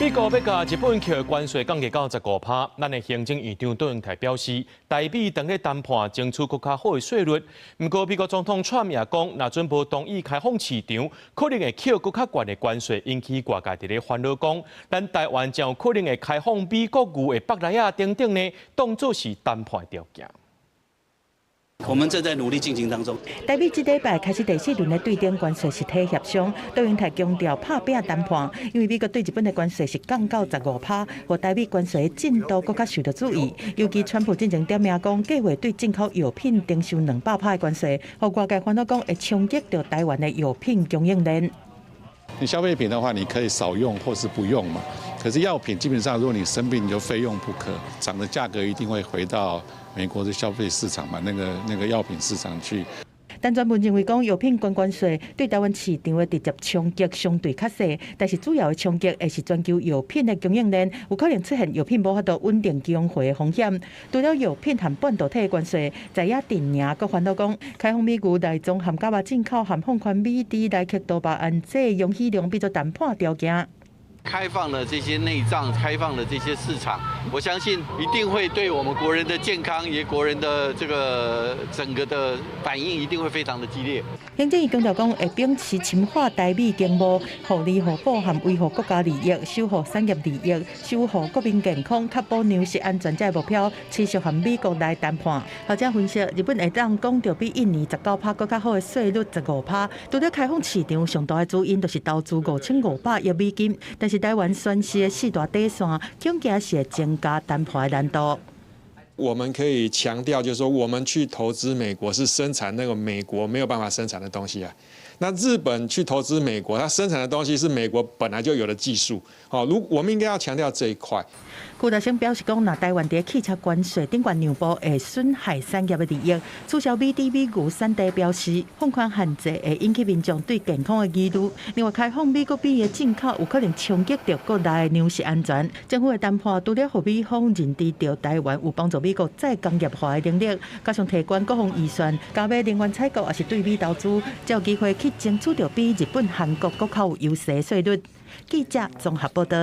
美国要甲日本扣的关税降低到15%，咱的行政院长杜永泰表示，台美当咧谈判争取更较好的税率。不过，美国总统川普也讲，若准无同意开放市场，可能会扣更较悬的关税，引起外界伫咧烦恼讲，咱台湾将有可能会开放美国牛的北莱亚等等呢，当作是谈判条件。 我们正在努力进行当中。台美这礼拜开始第4轮的对顶关税实体协商，杜永泰强调拍拼谈判，因为美国对日本的关税是降到15%，和台美关税的进度更加受到注意。尤其川普进前点名讲，计划对进口药品征收200%的关税，和外界烦恼讲会冲击到台湾的药品供应链。你消费品的话，你可以少用或是不用嘛。可是药品基本上，如果你生病，你就非用不可，涨的价格一定会回到美国的消费市场嘛，那个药品市场去。但专门认为讲药品关税对台湾市场的直接冲击相对较小，但是主要的冲击会是全球药品的供应链，有可能出现药品无法度稳定供货的风险。除了药品和半导体的关税，在野电影阁烦恼讲，开放美牛来从含甲肉进口和放宽美猪来克多巴胺这容许量变作谈判条件。 开放了这些内脏，开放了这些市场，我相信一定会对我们国人的健康，也国人的这个整个的反应一定会非常的激烈。行政院强调讲，会秉持深化台美经贸、互利互补和维护国家利益、守护产业利益、守护国民健康、确保粮食安全这目标，持续和美国来谈判。学者分析，日本会当讲到比印尼19%更较好的税率15%，除了开放市场上大的主因，就是投资5500亿美金，但是台湾宣示的4大底线，恐惊是会增加谈判的难度。 我们可以强调，就是说，我们去投资美国是生产那个美国没有办法生产的东西啊。那日本去投资美国，它生产的东西是美国本来就有的技术。好，我们应该要强调这一块。顾大生表示讲，若台湾在汽车关税顶悬让步，会损害产业的利益。促销美猪、美牛产地标示放宽限制，会引起民众对健康的疑虑。另外，开放美国米的进口，有可能冲击到国内的粮食安全。政府的谈判除了让美方认知到台湾有帮助美国再工业化的能力，加上提悬各项预算，加码能源采购，也是对美投资，才有机会去争取到比日本、韩国更较有优势的税率。记者综合报道。